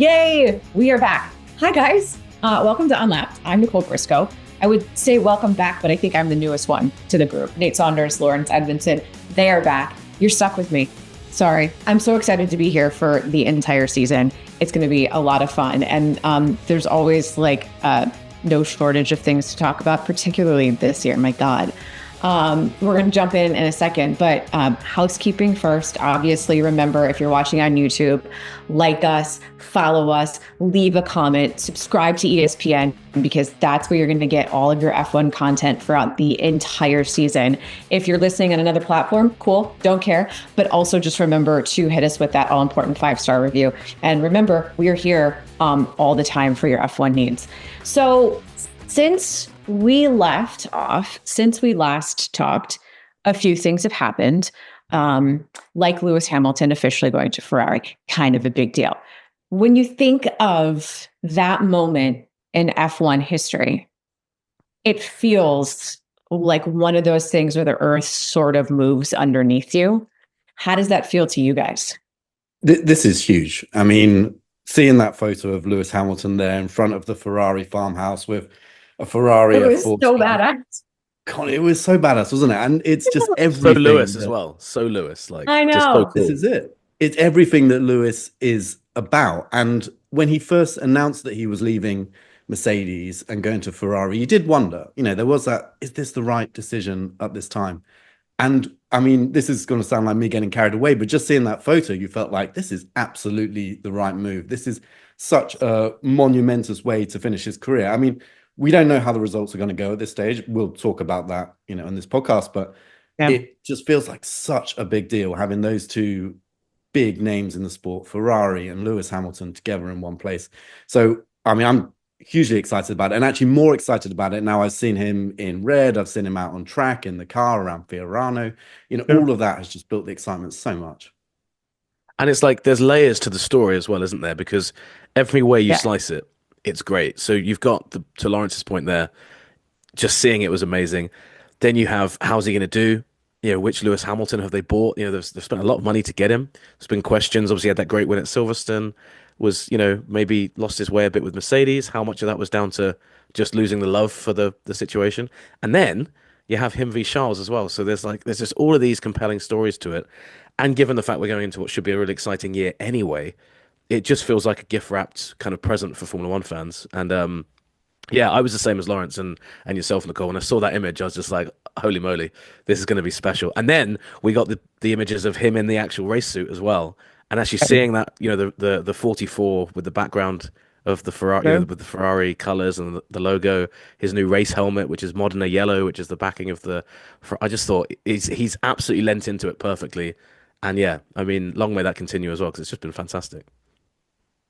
Yay! We are back. Hi, guys. Welcome to Unlapped. I'm Nicole Briscoe. I would say welcome back, but I think I'm the newest one to the group. Nate, Saunders, Laurence, Edmondson, they are back. You're stuck with me. Sorry. I'm so excited to be here for the entire season. It's going to be a lot of fun. And there's always no shortage of things to talk about, particularly this year. My God. We're going to jump in a second, but housekeeping first. Obviously, remember, if you're watching on YouTube, like us, follow us, leave a comment, subscribe to ESPN, because that's where you're going to get all of your F1 content throughout the entire season. If you're listening on another platform, cool, don't care. But also just remember to hit us with that all-important 5-star review. And remember, we are here all the time for your F1 needs. So since we last talked, a few things have happened. Like Lewis Hamilton officially going to Ferrari, kind of a big deal. When you think of that moment in F1 history, it feels like one of those things where the earth sort of moves underneath you. How does that feel to you guys? This is huge. I mean, seeing that photo of Lewis Hamilton there in front of the Ferrari farmhouse with a Ferrari. It was so badass. God, it was so badass, wasn't it? And it's just everything. So Lewis as well. So Lewis, I know. Just so cool. This is it. It's everything that Lewis is about. And when he first announced that he was leaving Mercedes and going to Ferrari, you did wonder, there was that, is this the right decision at this time? And I mean, this is going to sound like me getting carried away, but just seeing that photo, you felt like this is absolutely the right move. This is such a monumentous way to finish his career. I mean, we don't know how the results are going to go at this stage. We'll talk about that, in this podcast, but It just feels like such a big deal having those two big names in the sport, Ferrari and Lewis Hamilton, together in one place. So, I mean, I'm hugely excited about it, and actually more excited about it now. I've seen him in red. I've seen him out on track in the car around Fiorano. All of that has just built the excitement so much. And it's like there's layers to the story as well, isn't there? Because every way you slice it, it's great. So you've got, to Lawrence's point there, just seeing it was amazing. Then you have, how's he going to do? Which Lewis Hamilton have they bought? They've spent a lot of money to get him. There's been questions. Obviously, he had that great win at Silverstone. Was, maybe lost his way a bit with Mercedes. How much of that was down to just losing the love for the situation? And then you have him v Charles as well. So there's just all of these compelling stories to it. And given the fact we're going into what should be a really exciting year anyway, it just feels like a gift-wrapped kind of present for Formula One fans. And I was the same as Laurence and yourself, Nicole. When I saw that image, I was just like, holy moly, this is going to be special. And then we got the images of him in the actual race suit as well. And actually seeing that, the 44 with the background of the Ferrari, with the Ferrari colors and the logo, his new race helmet, which is Modena yellow, which is the backing of I just thought he's absolutely lent into it perfectly. And I mean, long may that continue as well, because it's just been fantastic.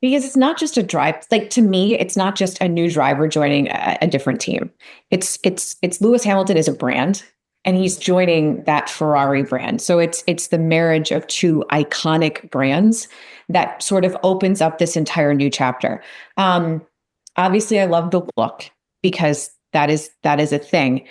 Because it's not just a drive. To me, it's not just a new driver joining a different team. It's Lewis Hamilton as a brand, and he's joining that Ferrari brand. So it's the marriage of two iconic brands that sort of opens up this entire new chapter. Obviously, I love the look, because that is a thing,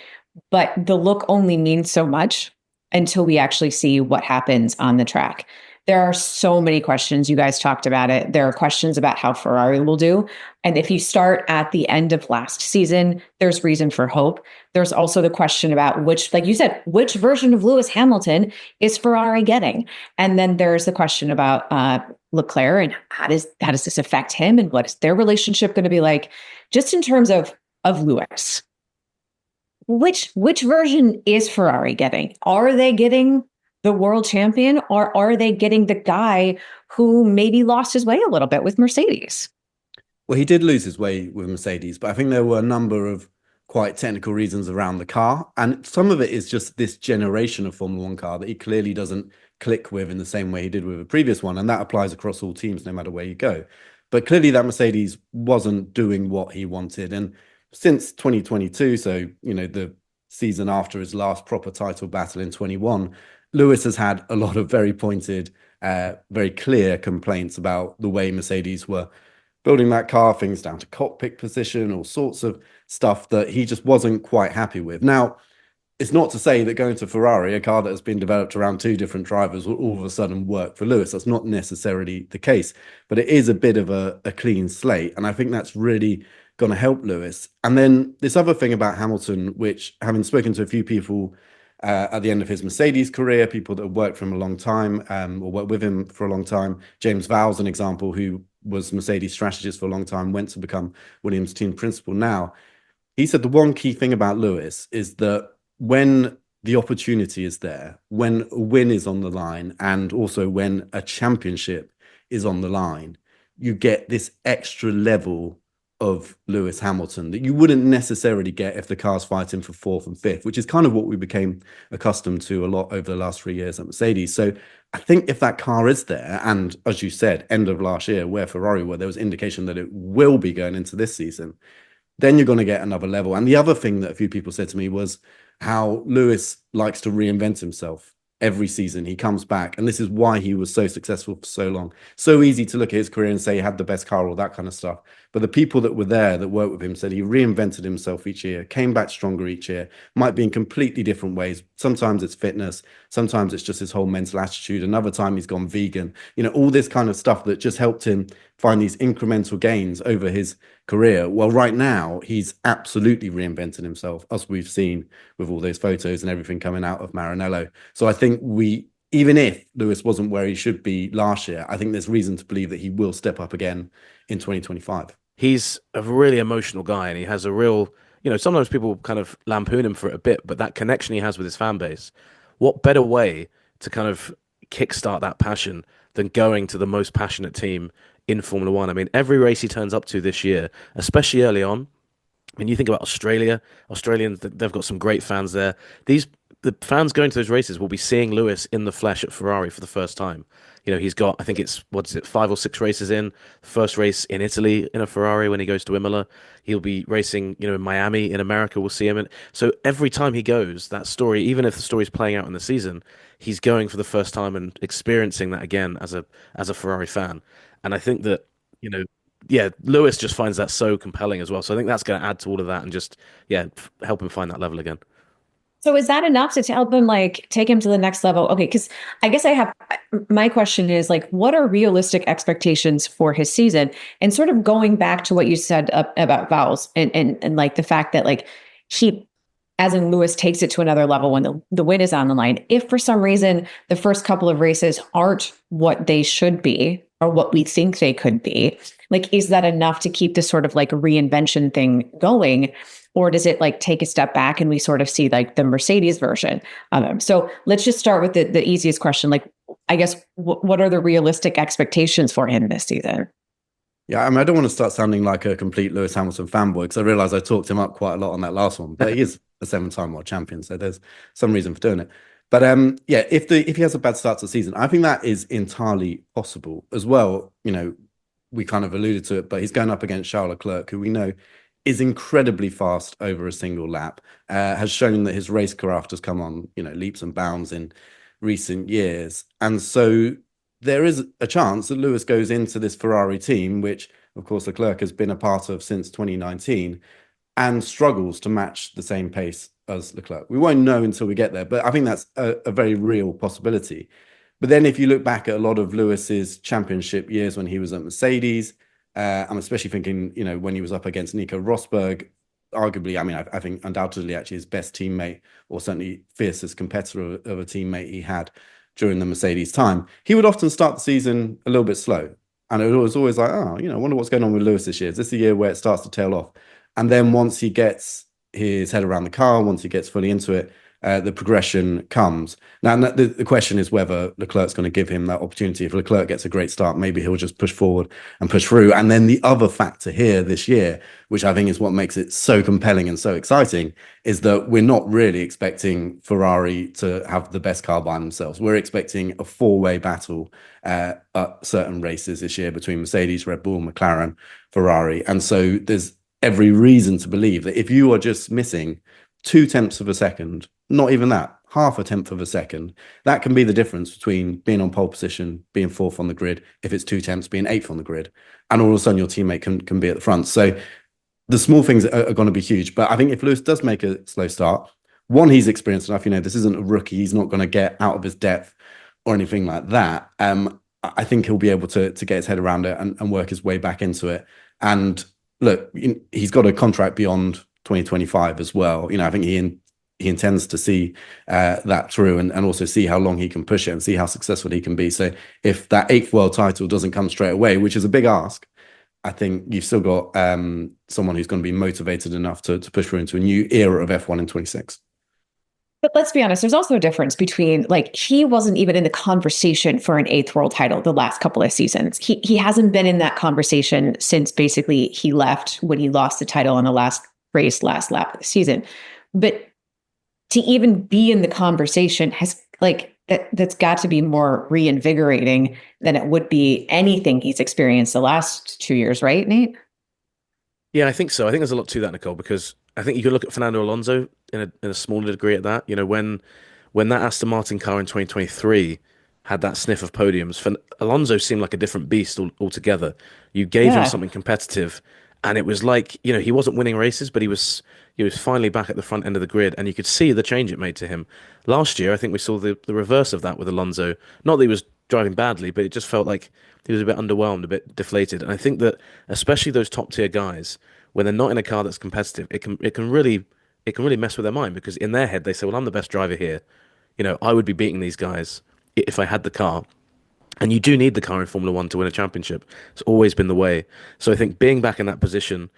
but the look only means so much until we actually see what happens on the track. There are so many questions. You guys talked about it. There are questions about how Ferrari will do. And if you start at the end of last season, there's reason for hope. There's also the question about which, like you said, which version of Lewis Hamilton is Ferrari getting? And then there's the question about Leclerc and how does this affect him, and what is their relationship going to be like? Just in terms of Lewis, which version is Ferrari getting? Are they getting the world champion, or are they getting the guy who maybe lost his way a little bit with Mercedes? Well, he did lose his way with Mercedes, but I think there were a number of quite technical reasons around the car. And some of it is just this generation of Formula One car that he clearly doesn't click with in the same way he did with a previous one. And that applies across all teams, no matter where you go. But clearly that Mercedes wasn't doing what he wanted. And since 2022, so, the season after his last proper title battle in 21, Lewis has had a lot of very pointed, very clear complaints about the way Mercedes were building that car, things down to cockpit position, all sorts of stuff that he just wasn't quite happy with. Now, it's not to say that going to Ferrari, a car that has been developed around two different drivers, will all of a sudden work for Lewis. That's not necessarily the case, but it is a bit of a clean slate. And I think that's really going to help Lewis. And then this other thing about Hamilton, which, having spoken to a few people at the end of his Mercedes career, people that have worked for him a long time, or worked with him for a long time. James Vowell's an example, who was Mercedes strategist for a long time, went to become Williams team principal now. He said the one key thing about Lewis is that when the opportunity is there, when a win is on the line, and also when a championship is on the line, you get this extra level of Lewis Hamilton that you wouldn't necessarily get if the car's fighting for fourth and fifth, which is kind of what we became accustomed to a lot over the last 3 years at Mercedes. So I think if that car is there, and as you said, end of last year, where Ferrari were, there was indication that it will be going into this season, then you're going to get another level. And the other thing that a few people said to me was how Lewis likes to reinvent himself. Every season he comes back, and this is why he was so successful for so long. So easy to look at his career and say he had the best car, all that kind of stuff. But the people that were there that worked with him said he reinvented himself each year, came back stronger each year, might be in completely different ways. Sometimes it's fitness, sometimes it's just his whole mental attitude. Another time he's gone vegan, all this kind of stuff that just helped him find these incremental gains over his career. Well, right now he's absolutely reinvented himself, as we've seen with all those photos and everything coming out of Maranello. So I think even if Lewis wasn't where he should be last year, I think there's reason to believe that he will step up again in 2025. He's a really emotional guy, and he has a real, sometimes people kind of lampoon him for it a bit, but that connection he has with his fan base, what better way to kind of kickstart that passion than going to the most passionate team in Formula One? I mean, every race he turns up to this year, especially early on, when you think about Australians, they've got some great fans there. The fans going to those races will be seeing Lewis in the flesh at Ferrari for the first time. He's got, I think it's, 5 or 6 races in. First race in Italy in a Ferrari when he goes to Imola. He'll be racing, in Miami in America. We'll see him. So every time he goes, that story, even if the story's playing out in the season, he's going for the first time and experiencing that again as a Ferrari fan. And I think that, Lewis just finds that so compelling as well. So I think that's going to add to all of that and just, help him find that level again. So is that enough to help him take him to the next level? Okay, because I guess my question is what are realistic expectations for his season? And sort of going back to what you said about Vowles and the fact that he, as in Lewis, takes it to another level when the win is on the line. If for some reason the first couple of races aren't what they should be or what we think they could be, is that enough to keep this sort of reinvention thing going? Or does it take a step back and we sort of see the Mercedes version of him? So let's just start with the easiest question. I guess, what are the realistic expectations for him this season? Yeah, I mean, I don't want to start sounding like a complete Lewis Hamilton fanboy, because I realize I talked him up quite a lot on that last one, but he is a 7-time world champion, so there's some reason for doing it. But if he has a bad start to the season, I think that is entirely possible as well. We kind of alluded to it, but he's going up against Charles Leclerc, who we know is incredibly fast over a single lap, has shown that his racecraft has come on, leaps and bounds in recent years. And so there is a chance that Lewis goes into this Ferrari team, which, of course, Leclerc has been a part of since 2019, and struggles to match the same pace as Leclerc. We won't know until we get there, but I think that's a very real possibility. But then if you look back at a lot of Lewis's championship years when he was at Mercedes, I'm especially thinking, when he was up against Nico Rosberg, arguably, I think undoubtedly actually his best teammate, or certainly fiercest competitor of a teammate he had during the Mercedes time, he would often start the season a little bit slow. And it was always I wonder what's going on with Lewis this year. Is this the year where it starts to tail off? And then once he gets his head around the car, once he gets fully into it, the progression comes. Now, the question is whether Leclerc's going to give him that opportunity. If Leclerc gets a great start, maybe he'll just push forward and push through. And then the other factor here this year, which I think is what makes it so compelling and so exciting, is that we're not really expecting Ferrari to have the best car by themselves. We're expecting a 4-way battle at certain races this year between Mercedes, Red Bull, McLaren, Ferrari. And so there's every reason to believe that if you are just missing 0.2 of a second, not even that, 0.5 of a second, that can be the difference between being on pole position, being 4th on the grid, if it's 0.2, being 8th on the grid, and all of a sudden your teammate can be at the front. So the small things are going to be huge. But I think if Lewis does make a slow start, one, he's experienced enough. This isn't a rookie. He's not going to get out of his depth or anything like that. I think he'll be able to get his head around it and work his way back into it. And look, he's got a contract beyond 2025 as well. I think he intends to see that through and also see how long he can push it and see how successful he can be. So if that 8th world title doesn't come straight away, which is a big ask, I think you've still got someone who's going to be motivated enough to push through into a new era of F1 in 26. But let's be honest, there's also a difference between, like, he wasn't even in the conversation for an 8th world title the last couple of seasons. He hasn't been in that conversation since basically he left when he lost the title on the last race, last lap of the season. But to even be in the conversation has, like, that's got to be more reinvigorating than it would be anything he's experienced the last 2 years, right, Nate? Yeah, I think so. I think there's a lot to that, Nicole, because I think you could look at Fernando Alonso in a smaller degree at that. When that Aston Martin car in 2023 had that sniff of podiums, Alonso seemed like a different beast altogether. You gave him something competitive, and it was like, he wasn't winning races, but he was finally back at the front end of the grid, and you could see the change it made to him. Last year, I think we saw the reverse of that with Alonso. Not that he was driving badly, but it just felt like he was a bit underwhelmed, a bit deflated. And I think that especially those top tier guys, when they're not in a car that's competitive, it can really mess with their mind, because in their head they say, well, I'm the best driver here. I would be beating these guys if I had the car. And you do need the car in Formula One to win a championship. It's always been the way. So I think being back in that position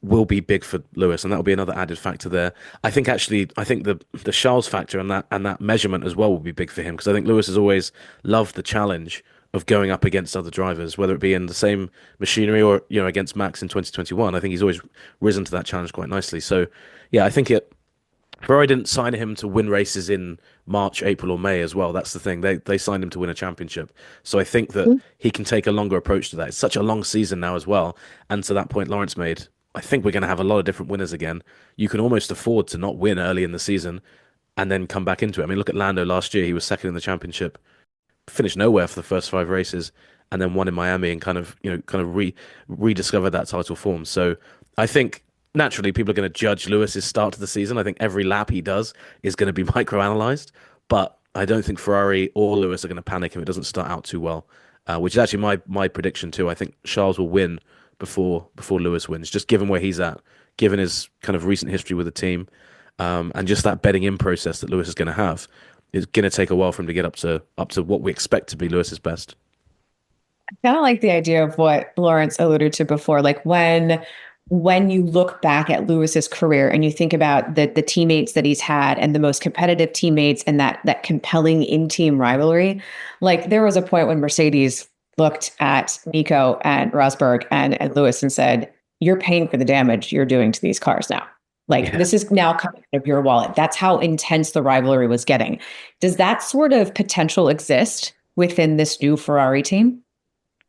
will be big for Lewis, and that will be another added factor there. I think the Charles factor and that measurement as well will be big for him, because I think Lewis has always loved the challenge of going up against other drivers, whether it be in the same machinery or against Max in 2021. I think he's always risen to that challenge quite nicely. So yeah, I think Ferrari didn't sign him to win races in March, April, or May as well. That's the thing. They signed him to win a championship. So I think that he can take a longer approach to that. It's such a long season now as well. And to that point Laurence made, I think we're going to have a lot of different winners again. You can almost afford to not win early in the season and then come back into it. I mean, look at Lando last year. He was second in the championship, finished nowhere for the first 5 races, and then won in Miami and kind of rediscovered that title form. So I think naturally people are going to judge Lewis's start to the season. I think every lap he does is going to be microanalyzed, but I don't think Ferrari or Lewis are going to panic if it doesn't start out too well, which is actually my prediction too. I think Charles will win before Lewis wins, just given where he's at, given his kind of recent history with the team, and just that bedding in process that Lewis is going to have. It's going to take a while for him to get up to what we expect to be Lewis's best. I kind of like the idea of what Laurence alluded to before, like when you look back at Lewis's career and you think about the teammates that he's had and the most competitive teammates and that compelling in-team rivalry. Like, there was a point when Mercedes looked at Nico and Rosberg and Lewis and said, "You're paying for the damage you're doing to these cars now. Like, this is now coming out of your wallet." That's how intense the rivalry was getting. Does that sort of potential exist within this new Ferrari team?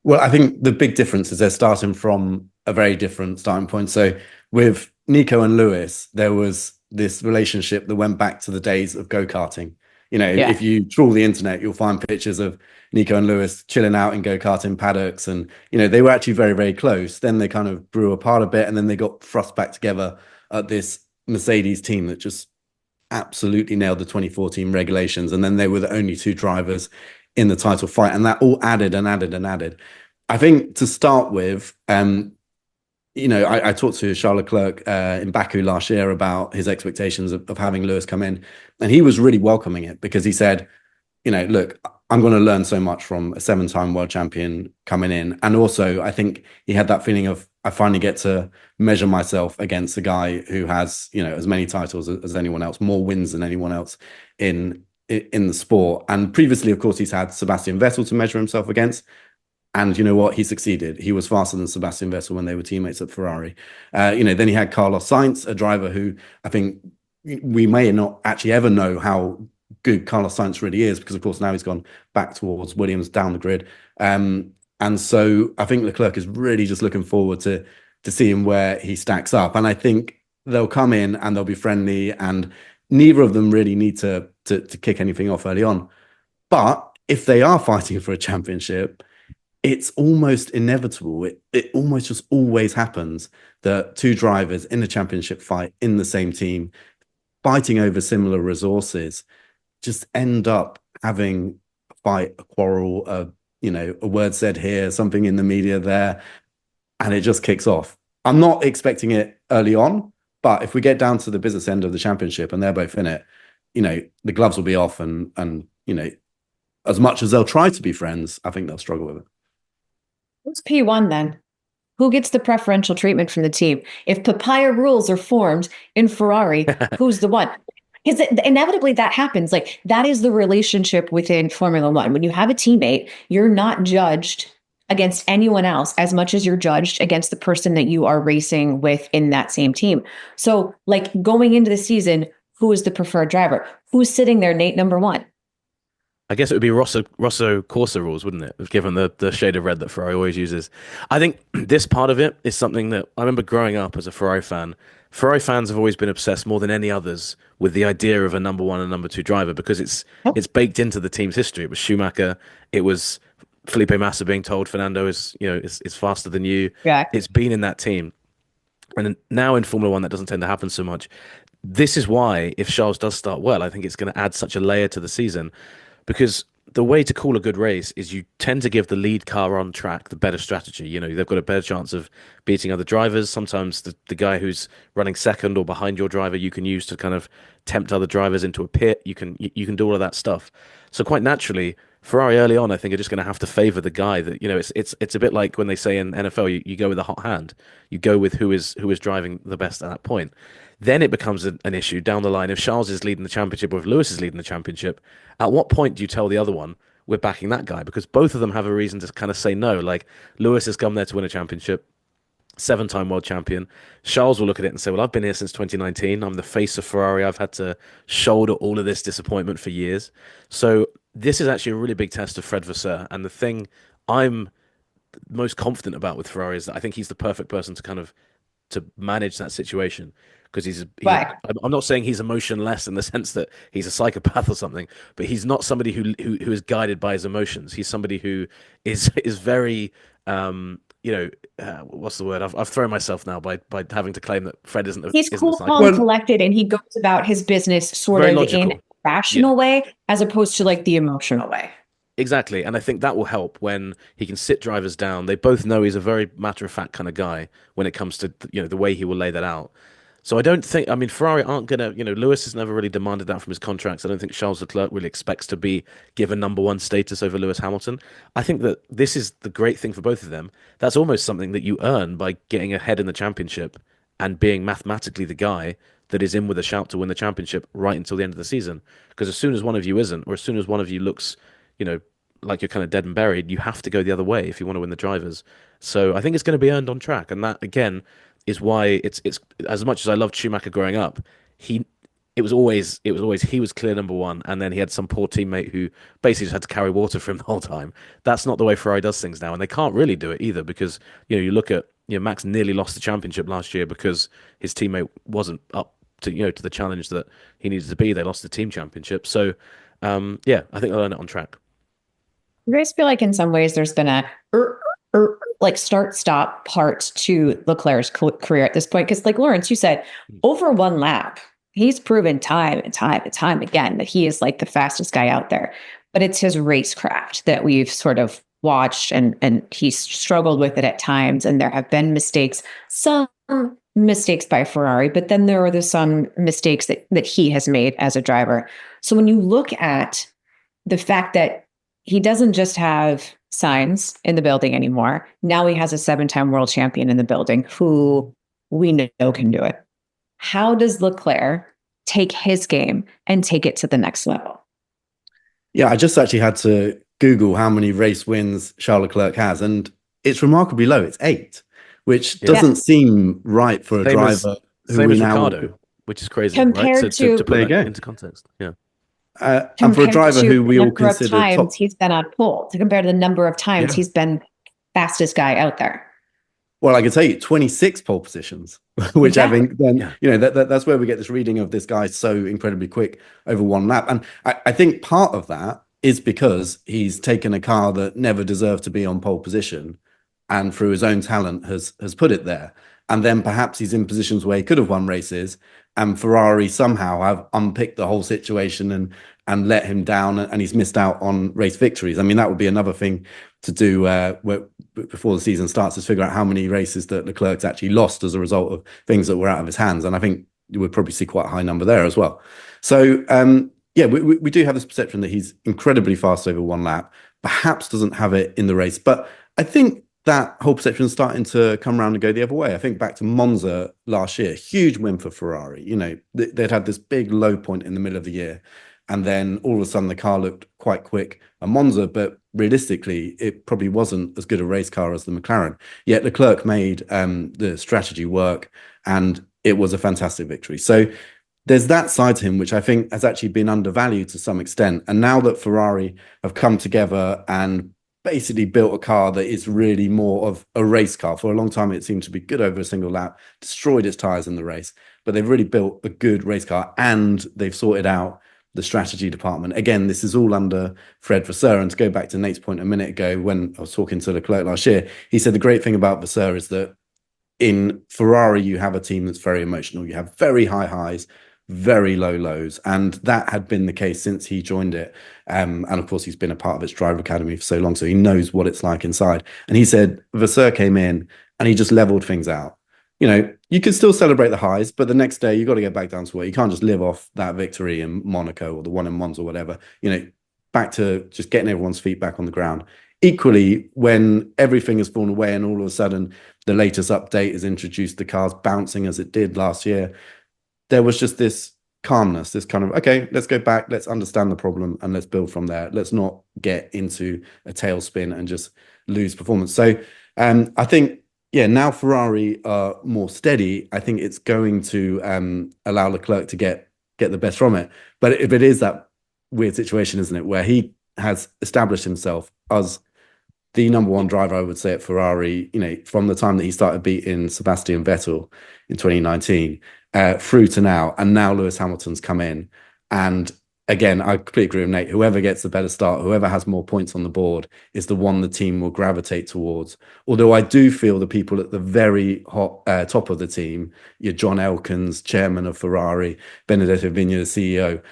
Well, I think the big difference is they're starting from a very different starting point. So with Nico and Lewis, there was this relationship that went back to the days of go-karting. If you trawl the internet, you'll find pictures of Nico and Lewis chilling out in go-karting paddocks. And, they were actually very, very close. Then they kind of grew apart a bit, and then they got thrust back together at this Mercedes team that just absolutely nailed the 2014 regulations. And then they were the only 2 drivers in the title fight. And that all added and added and added. I think to start with, I talked to Charles Leclerc in Baku last year about his expectations of having Lewis come in. And he was really welcoming it, because he said, look, I'm going to learn so much from a 7-time world champion coming in. And also, I think he had that feeling of, I finally get to measure myself against a guy who has, as many titles as anyone else, more wins than anyone else in the sport. And previously, of course, he's had Sebastian Vettel to measure himself against. And you know what? He succeeded. He was faster than Sebastian Vettel when they were teammates at Ferrari. Then he had Carlos Sainz, a driver who I think we may not actually ever know how good Carlos Sainz really is, because of course now he's gone back towards Williams down the grid. And so I think Leclerc is really just looking forward to seeing where he stacks up. And I think they'll come in and they'll be friendly, and neither of them really need to kick anything off early on. But if they are fighting for a championship, it's almost inevitable. It almost just always happens that 2 drivers in a championship fight in the same team fighting over similar resources just end up having a fight, a quarrel, a word said here, something in the media there, and it just kicks off. I'm not expecting it early on, but if we get down to the business end of the championship and they're both in it, the gloves will be off, and as much as they'll try to be friends, I think they'll struggle with it. Who's P1 then? Who gets the preferential treatment from the team? If papaya rules are formed in Ferrari, who's the one? Because inevitably that happens. Like, that is the relationship within Formula One. When you have a teammate, you're not judged against anyone else as much as you're judged against the person that you are racing with in that same team. So, like, going into the season, who is the preferred driver? Who's sitting there, Nate, number one? I guess it would be Rosso Corsa rules, wouldn't it? Given the shade of red that Ferrari always uses. I think this part of it is something that I remember growing up as a Ferrari fan. Ferrari fans have always been obsessed more than any others with the idea of a number one and number two driver, because it's baked into the team's history. It was Schumacher. It was Felipe Massa being told Fernando is faster than you. Yeah. It's been in that team. And now in Formula One, that doesn't tend to happen so much. This is why, if Charles does start well, I think it's going to add such a layer to the season. Because the way to call a good race is you tend to give the lead car on track the better strategy. They've got a better chance of beating other drivers. Sometimes the guy who's running second or behind your driver, you can use to kind of tempt other drivers into a pit. You can do all of that stuff. So quite naturally, Ferrari early on, I think, are just going to have to favor the guy that, it's a bit like when they say in NFL, you go with a hot hand. You go with who is driving the best at that point. Then it becomes an issue down the line. If Charles is leading the championship or if Lewis is leading the championship, at what point do you tell the other one, we're backing that guy? Because both of them have a reason to kind of say no. Like, Lewis has come there to win a championship, 7-time world champion. Charles will look at it and say, well, I've been here since 2019. I'm the face of Ferrari. I've had to shoulder all of this disappointment for years. So this is actually a really big test of Fred Vasseur. And the thing I'm most confident about with Ferrari is that I think he's the perfect person to manage that situation. Because I'm not saying he's emotionless in the sense that he's a psychopath or something, but he's not somebody who is guided by his emotions. He's somebody who is very, what's the word? I've thrown myself now by having to claim that Fred isn't. He's cool, calm, collected, and he goes about his business sort of in a rational way, as opposed to like the emotional way. Exactly. And I think that will help when he can sit drivers down. They both know he's a very matter-of-fact kind of guy when it comes to the way he will lay that out. So I don't think, Ferrari aren't going to, Lewis has never really demanded that from his contracts. I don't think Charles Leclerc really expects to be given number one status over Lewis Hamilton. I think that this is the great thing for both of them. That's almost something that you earn by getting ahead in the championship and being mathematically the guy that is in with a shout to win the championship right until the end of the season. Because as soon as one of you isn't, or as soon as one of you looks, like you're kind of dead and buried, you have to go the other way if you want to win the drivers. So I think it's going to be earned on track. And that, again, is why it's as much as I loved Schumacher growing up, it was always he was clear number one, and then he had some poor teammate who basically just had to carry water for him the whole time. That's not the way Ferrari does things now, and they can't really do it either because you look at Max nearly lost the championship last year because his teammate wasn't up to to the challenge that he needed to be. They lost the team championship, so I think they'll earn it on track. You guys feel like in some ways there's been a like start-stop part to Leclerc's career at this point? Because like Laurence, you said, over one lap, he's proven time and time and time again that he is like the fastest guy out there. But it's his racecraft that we've sort of watched, and he's struggled with it at times. And there have been mistakes, some mistakes by Ferrari, but then there are some mistakes that he has made as a driver. So when you look at the fact that he doesn't just have Sainz in the building anymore, now he has a 7-time world champion in the building who we know can do it. How does Leclerc take his game and take it to the next level? Yeah, I just actually had to Google how many race wins Charles Leclerc has, and it's remarkably low. It's 8, which doesn't seem right for a driver who we now Ricardo, which is crazy compared right? to put that into context. Yeah. And for a driver who we all consider top, he's been on pole, to compare to the number of times he's been fastest guy out there. Well, I can tell you 26 pole positions, which I think then, that's where we get this reading of this guy so incredibly quick over one lap. And I think part of that is because he's taken a car that never deserved to be on pole position and through his own talent has put it there. And then perhaps he's in positions where he could have won races and Ferrari somehow have unpicked the whole situation and let him down, and he's missed out on race victories. I mean, that would be another thing to do before the season starts, is figure out how many races that Leclerc's actually lost as a result of things that were out of his hands. And I think you would probably see quite a high number there as well. So yeah, we do have this perception that he's incredibly fast over one lap, perhaps doesn't have it in the race. But I think that whole perception is starting to come around and go the other way. I think back to Monza last year, huge win for Ferrari. You know, they'd had this big low point in the middle of the year, and then all of a sudden the car looked quite quick at Monza, but realistically, it probably wasn't as good a race car as the McLaren. Yet Leclerc made the strategy work, and it was a fantastic victory. So there's that side to him, which I think has actually been undervalued to some extent. And now that Ferrari have come together and basically built a car that is really more of a race car. For a long time, it seemed to be good over a single lap, destroyed its tyres in the race, but they've really built a good race car, and they've sorted out the strategy department. Again, this is all under Fred Vasseur. And to go back to Nate's point a minute ago, when I was talking to Leclerc last year, he said the great thing about Vasseur is that in Ferrari, you have a team that's very emotional. You have very high highs, very low lows, and that had been the case since he joined it. And of course, he's been a part of its driver academy for so long, so he knows what it's like inside. And he said Vasseur came in and he just leveled things out. You know, you can still celebrate the highs, but the next day you got to get back down to where you can't just live off that victory in Monaco or the one in Monza or whatever. You know, back to just getting everyone's feet back on the ground. Equally, when everything has fallen away and all of a sudden the latest update has introduced the cars bouncing as it did last year, there was just this calmness, this kind of, okay, let's go back, let's understand the problem, and let's build from there. Let's not get into a tailspin and just lose performance. So I think, yeah, now Ferrari are more steady. I think it's going to allow Leclerc to get the best from it. But if it is that weird situation, isn't it, where he has established himself as the number one driver, I would say, at Ferrari, you know, from the time that he started beating Sebastian Vettel in 2019 through to now, and now Lewis Hamilton's come in. And again, I completely agree with Nate. Whoever gets the better start, whoever has more points on the board, is the one the team will gravitate towards. Although I do feel the people at the very top of the team, your John Elkanns, chairman of Ferrari, Benedetto Vigna, the CEO,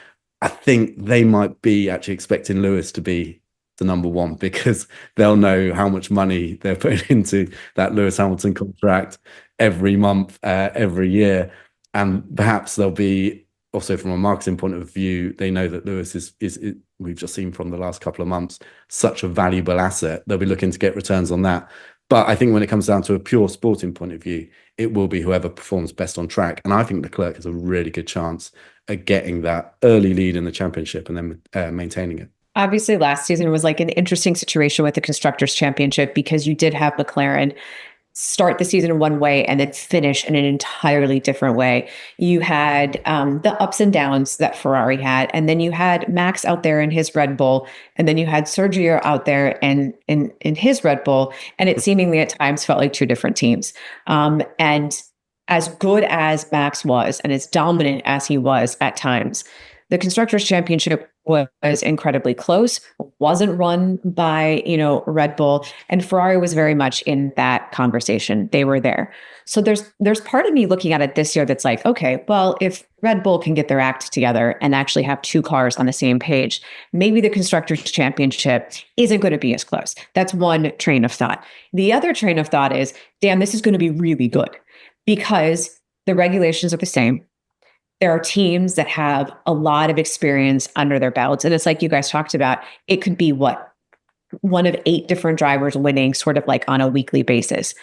I think they might be actually expecting Lewis to be the number one, because they'll know how much money they're putting into that Lewis Hamilton contract every month, every year. And perhaps they'll be also, from a marketing point of view, they know that Lewis is we've just seen from the last couple of months, such a valuable asset. They'll be looking to get returns on that. But I think when it comes down to a pure sporting point of view, it will be whoever performs best on track. And I think Leclerc has a really good chance at getting that early lead in the championship and then maintaining it. Obviously, last season was like an interesting situation with the Constructors' Championship, because you did have McLaren start the season in one way and then finish in an entirely different way. You had the ups and downs that Ferrari had, and then you had Max out there in his Red Bull, and then you had Sergio out there and in his Red Bull, and it seemingly at times felt like two different teams. And as good as Max was, and as dominant as he was at times, the Constructors' Championship was incredibly close, wasn't run by, Red Bull, and Ferrari was very much in that conversation. They were there. So there's part of me looking at it this year that's like, okay, well, if Red Bull can get their act together and actually have two cars on the same page, maybe the Constructors' Championship isn't going to be as close. That's one train of thought. The other train of thought is, damn, this is going to be really good, because the regulations are the same. There are teams that have a lot of experience under their belts. And it's like you guys talked about, it could be one of 8 different drivers winning sort of like on a weekly basis.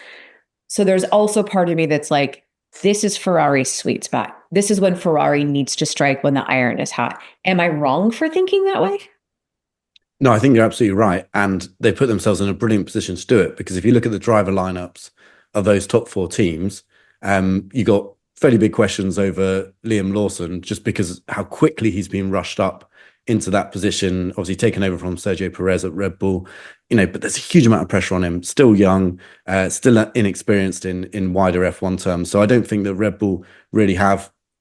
So there's also part of me that's like, this is Ferrari's sweet spot. This is when Ferrari needs to strike when the iron is hot. Am I wrong for thinking that way? No, I think you're absolutely right. And they put themselves in a brilliant position to do it, because if you look at the driver lineups of those top 4 teams, you got fairly big questions over Liam Lawson, just because how quickly he's been rushed up into that position, obviously taken over from Sergio Perez at Red Bull, but there's a huge amount of pressure on him, still young, still inexperienced in wider F1 terms. So I don't think that Red Bull really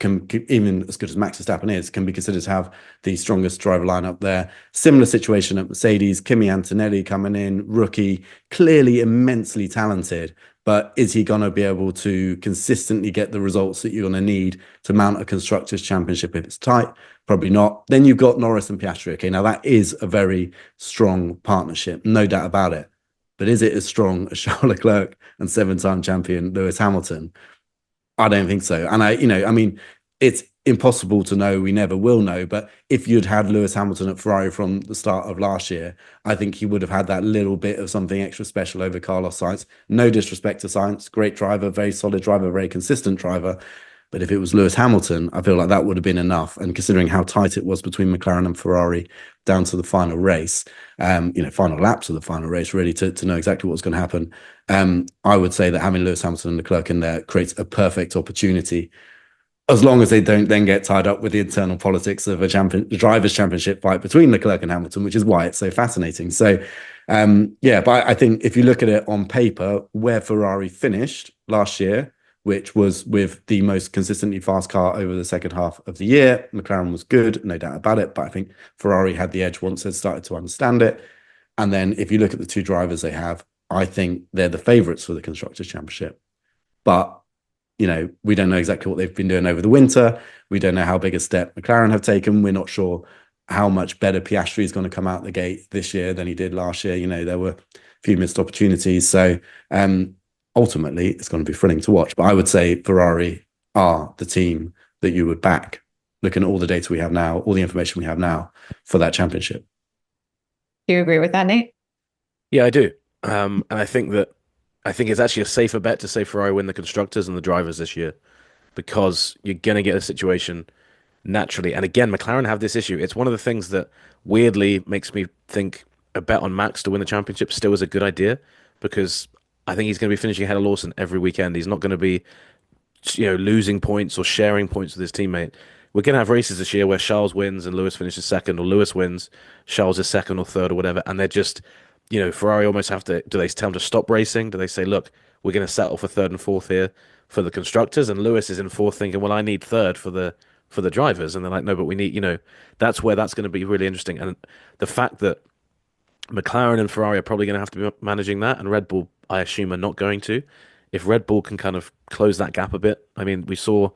can, even as good as Max Verstappen is, can be considered to have the strongest driver lineup there. Similar situation at Mercedes, Kimi Antonelli coming in, rookie, clearly immensely talented, but is he going to be able to consistently get the results that you're going to need to mount a Constructors' Championship if it's tight? Probably not. Then you've got Norris and Piastri. Okay, now that is a very strong partnership, no doubt about it. But is it as strong as Charles Leclerc and 7-time champion Lewis Hamilton? I don't think so. And I mean, it's impossible to know. We never will know. But if you'd had Lewis Hamilton at Ferrari from the start of last year, I think he would have had that little bit of something extra special over Carlos Sainz. No disrespect to Sainz, great driver, very solid driver, very consistent driver. But if it was Lewis Hamilton, I feel like that would have been enough. And considering how tight it was between McLaren and Ferrari down to the final race, final laps of the final race, really, to know exactly what's going to happen, I would say that having Lewis Hamilton and Leclerc in there creates a perfect opportunity, as long as they don't then get tied up with the internal politics of a drivers' championship fight between Leclerc and Hamilton, which is why it's so fascinating. So, but I think if you look at it on paper, where Ferrari finished last year, which was with the most consistently fast car over the second half of the year, McLaren was good, no doubt about it, but I think Ferrari had the edge once they started to understand it. And then if you look at the two drivers they have, I think they're the favourites for the Constructors' Championship. But we don't know exactly what they've been doing over the winter. We don't know how big a step McLaren have taken. We're not sure how much better Piastri is going to come out the gate this year than he did last year. There were a few missed opportunities. So ultimately, it's going to be thrilling to watch. But I would say Ferrari are the team that you would back, looking at all the data we have now, all the information we have now for that championship. Do you agree with that, Nate? Yeah, I do. And I think it's actually a safer bet to say Ferrari win the constructors and the drivers this year, because you're going to get a situation naturally. And again, McLaren have this issue. It's one of the things that weirdly makes me think a bet on Max to win the championship still is a good idea, because I think he's going to be finishing ahead of Lawson every weekend. He's not going to be, losing points or sharing points with his teammate. We're going to have races this year where Charles wins and Lewis finishes second, or Lewis wins, Charles is second or third or whatever. And they're just, Ferrari almost have to, do they tell him to stop racing? Do they say, look, we're going to settle for third and fourth here for the constructors? And Lewis is in fourth thinking, well, I need third for the drivers. And they're like, no, but we need, that's where that's going to be really interesting. And the fact that McLaren and Ferrari are probably going to have to be managing that, and Red Bull, I assume, are not going to. If Red Bull can kind of close that gap a bit, I mean, we saw,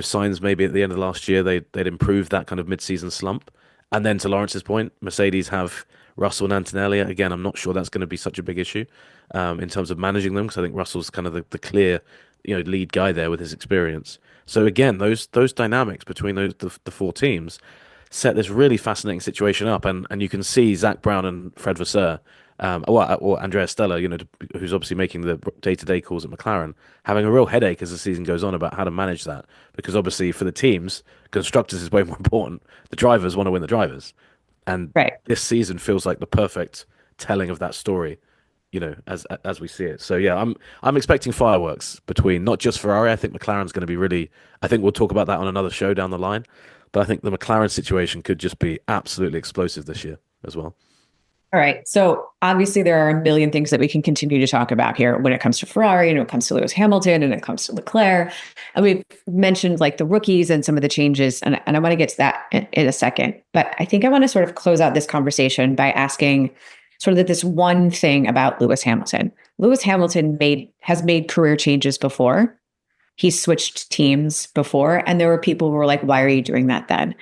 signs maybe at the end of last year they'd improved that kind of mid-season slump. And then to Lawrence's point, Mercedes have Russell and Antonelli. Again, I'm not sure that's going to be such a big issue in terms of managing them, because I think Russell's kind of the clear, lead guy there with his experience. So again, those dynamics between the four teams set this really fascinating situation up, and you can see Zach Brown and Fred Vasseur, or Andrea Stella, who's obviously making the day-to-day calls at McLaren, having a real headache as the season goes on about how to manage that, because obviously for the teams, constructors is way more important. The drivers want to win the drivers, and This season feels like the perfect telling of that story, as we see it. So yeah, I'm expecting fireworks between not just Ferrari. I think McLaren's going to be really. I think we'll talk about that on another show down the line. But I think the McLaren situation could just be absolutely explosive this year as well. All right. So obviously there are a million things that we can continue to talk about here when it comes to Ferrari and when it comes to Lewis Hamilton and it comes to Leclerc. And we've mentioned like the rookies and some of the changes. And I want to get to that in a second. But I think I want to sort of close out this conversation by asking sort of this one thing about Lewis Hamilton. Lewis Hamilton has made career changes before. He's switched teams before, and there were people who were like, why are you doing that then?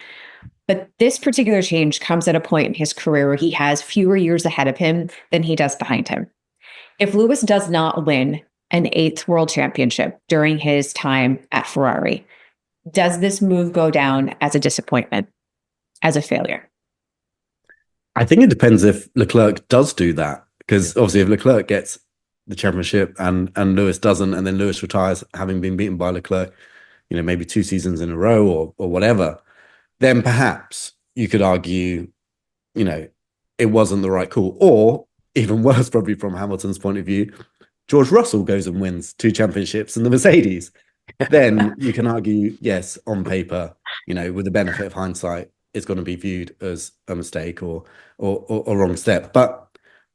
But this particular change comes at a point in his career where he has fewer years ahead of him than he does behind him. If Lewis does not win an 8th world championship during his time at Ferrari, does this move go down as a disappointment, as a failure? I think it depends if Leclerc does do that, because obviously if Leclerc gets the championship and Lewis doesn't, and then Lewis retires having been beaten by Leclerc, maybe 2 seasons in a row or whatever, then perhaps you could argue, it wasn't the right call. Or even worse, probably from Hamilton's point of view, George Russell goes and wins 2 championships in the Mercedes. Then you can argue, yes, on paper, with the benefit of hindsight, it's going to be viewed as a mistake or a wrong step. But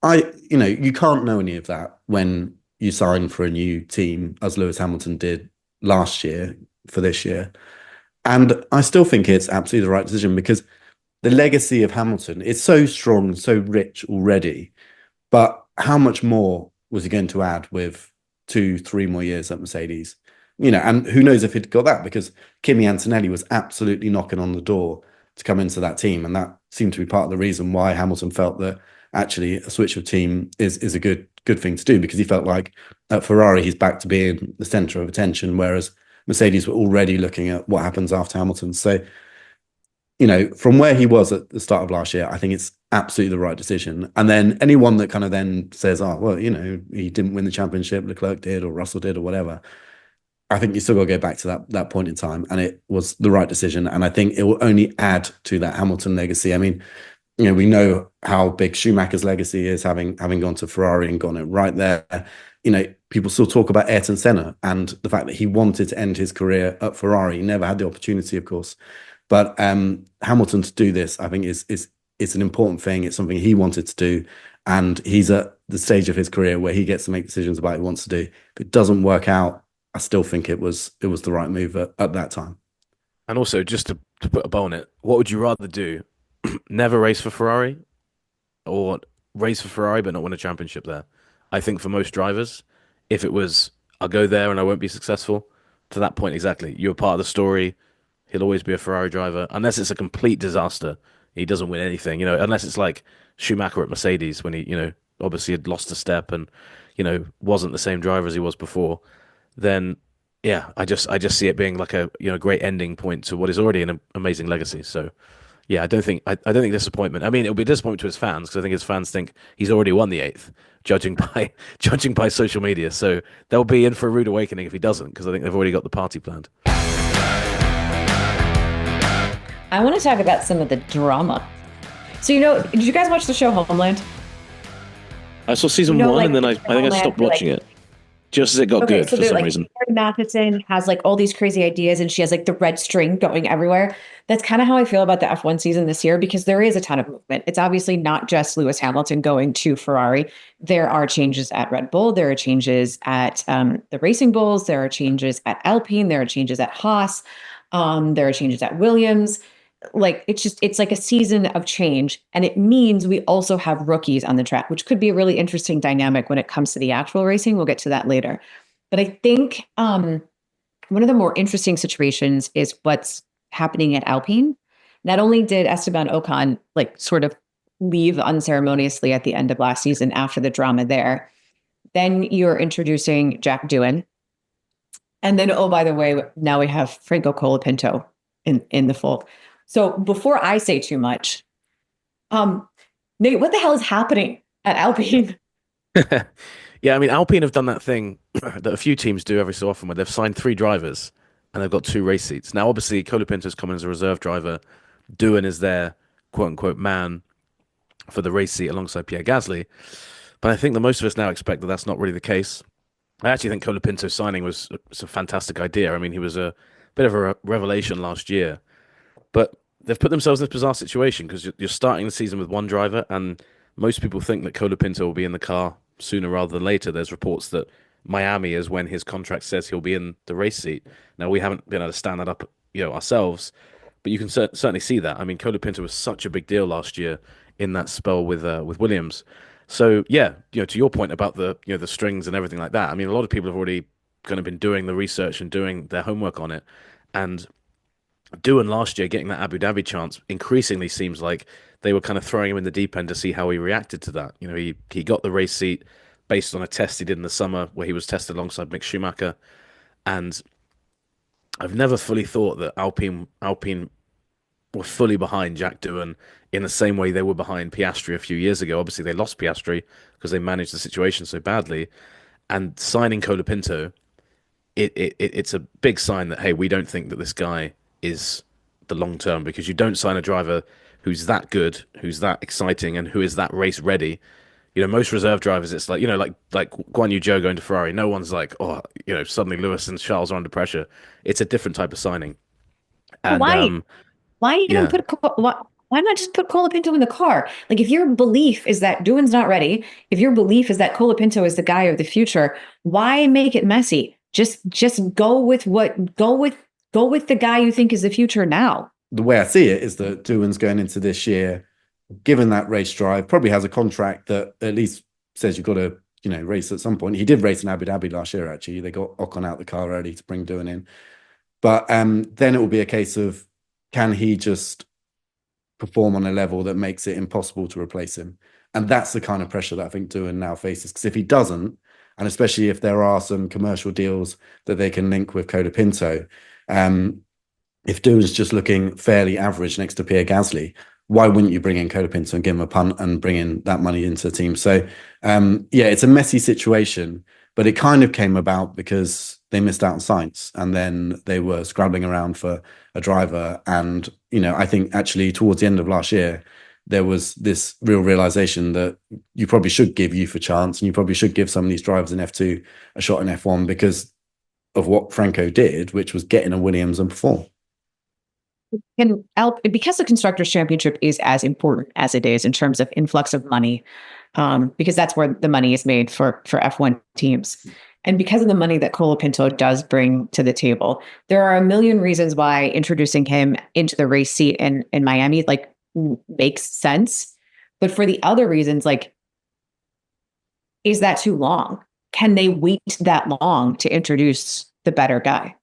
you can't know any of that when you sign for a new team, as Lewis Hamilton did last year for this year. And I still think it's absolutely the right decision, because the legacy of Hamilton is so strong, so rich already. But how much more was he going to add with 2-3 more years at Mercedes. And who knows if he'd got that, because Kimi Antonelli was absolutely knocking on the door to come into that team. And that seemed to be part of the reason why Hamilton felt that actually a switch of team is a good thing to do, because he felt like at Ferrari, he's back to being the center of attention, whereas Mercedes were already looking at what happens after Hamilton. So, from where he was at the start of last year, I think it's absolutely the right decision. And then anyone that kind of then says, oh, well, he didn't win the championship, Leclerc did, or Russell did, or whatever, I think you still got to go back to that point in time, and it was the right decision. And I think it will only add to that Hamilton legacy. I mean, we know how big Schumacher's legacy is, having gone to Ferrari and gone it right there. People still talk about Ayrton Senna and the fact that he wanted to end his career at Ferrari. He never had the opportunity, of course. But Hamilton to do this, I think, is an important thing. It's something he wanted to do, and he's at the stage of his career where he gets to make decisions about what he wants to do. If it doesn't work out, I still think it was the right move at that time. And also, just to put a bow on it, what would you rather do? Never race for Ferrari, or race for Ferrari but not win a championship there? I think for most drivers, if it was, I'll go there and I won't be successful, to that point, exactly. You're part of the story. He'll always be a Ferrari driver, unless it's a complete disaster. He doesn't win anything, unless it's like Schumacher at Mercedes when he, obviously had lost a step and, wasn't the same driver as he was before. Then, yeah, I just see it being like a great ending point to what is already an amazing legacy. So, yeah, I don't think disappointment. I mean, it'll be a disappointment to his fans, because I think his fans think he's already won the 8th, judging by social media. So they'll be in for a rude awakening if he doesn't, because I think they've already got the party planned. I want to talk about some of the drama. So, did you guys watch the show Homeland? I saw season 1, and then I think I stopped watching it just as it got good for some reason. Mary Matheson has all these crazy ideas, and she has the red string going everywhere. That's kind of how I feel about the F1 season this year, because there is a ton of movement. It's obviously not just Lewis Hamilton going to Ferrari. There are changes at Red Bull. There are changes at the Racing Bulls. There are changes at Alpine. There are changes at Haas. There are changes at Williams. It's like a season of change, and it means we also have rookies on the track, which could be a really interesting dynamic when it comes to the actual racing. We'll get to that later. But I think one of the more interesting situations is what's happening at Alpine. Not only did Esteban Ocon sort of leave unceremoniously at the end of last season after the drama there, then you're introducing Jack Doohan. And then, oh, by the way, now we have Franco Colapinto in the fold. So before I say too much, Nate, what the hell is happening at Alpine? Yeah, I mean, Alpine have done that thing that a few teams do every so often, where they've signed 3 drivers and they've got 2 race seats. Now, obviously, Colapinto's coming as a reserve driver. Doohan is their quote-unquote man for the race seat alongside Pierre Gasly. But I think that most of us now expect that that's not really the case. I actually think Colapinto's signing was a fantastic idea. I mean, he was a bit of a revelation last year. But they've put themselves in this bizarre situation, because you're starting the season with 1 driver, and most people think that Colapinto will be in the car sooner rather than later. There's reports that Miami is when his contract says he'll be in the race seat. Now, we haven't been able to stand that up, ourselves, but you can certainly see that. I mean, Colapinto was such a big deal last year in that spell with Williams. So yeah, to your point about the the strings and everything like that. I mean, a lot of people have already kind of been doing the research and doing their homework on it, and Doohan last year getting that Abu Dhabi chance increasingly seems like they were kind of throwing him in the deep end to see how he reacted to that. He got the race seat based on a test he did in the summer where he was tested alongside Mick Schumacher, and I've never fully thought that Alpine were fully behind Jack Doohan in the same way they were behind Piastri a few years ago. Obviously, they lost Piastri because they managed the situation so badly, and signing Colapinto, it's a big sign that, hey, we don't think that this guy is the long term, because you don't sign a driver who's that good, who's that exciting, and who is that race ready. Most reserve drivers, it's like Guan Yu Zhou going to Ferrari. No one's like, oh, suddenly Lewis and Charles are under pressure. It's a different type of signing. And, why you don't why not just put Colapinto in the car? If your belief is that Doohan's not ready, if your belief is that Colapinto is the guy of the future, why make it messy? Just go with the guy you think is the future now. The way I see it is that Doohan's going into this year, given that race drive, probably has a contract that at least says you've got to race at some point. He did race in Abu Dhabi last year, actually. They got Ocon out the car early to bring Doohan in. But then it will be a case of, can he just perform on a level that makes it impossible to replace him? And that's the kind of pressure that I think Doohan now faces. Because if he doesn't, and especially if there are some commercial deals that they can link with Colapinto, if Doohan's just looking fairly average next to Pierre Gasly, why wouldn't you bring in Colapinto and give him a punt and bring in that money into the team? So, it's a messy situation, but it kind of came about because they missed out on Sainz, and then they were scrabbling around for a driver. And, I think actually towards the end of last year, there was this real realization that you probably should give youth a chance, and you probably should give some of these drivers in F2 a shot in F1 because of what Franco did, which was get in a Williams and perform. Because the Constructors' Championship is as important as it is in terms of influx of money, because that's where the money is made for F1 teams. And because of the money that Colapinto does bring to the table, there are a million reasons why introducing him into the race seat in Miami makes sense. But for the other reasons, is that too long? Can they wait that long to introduce the better guy?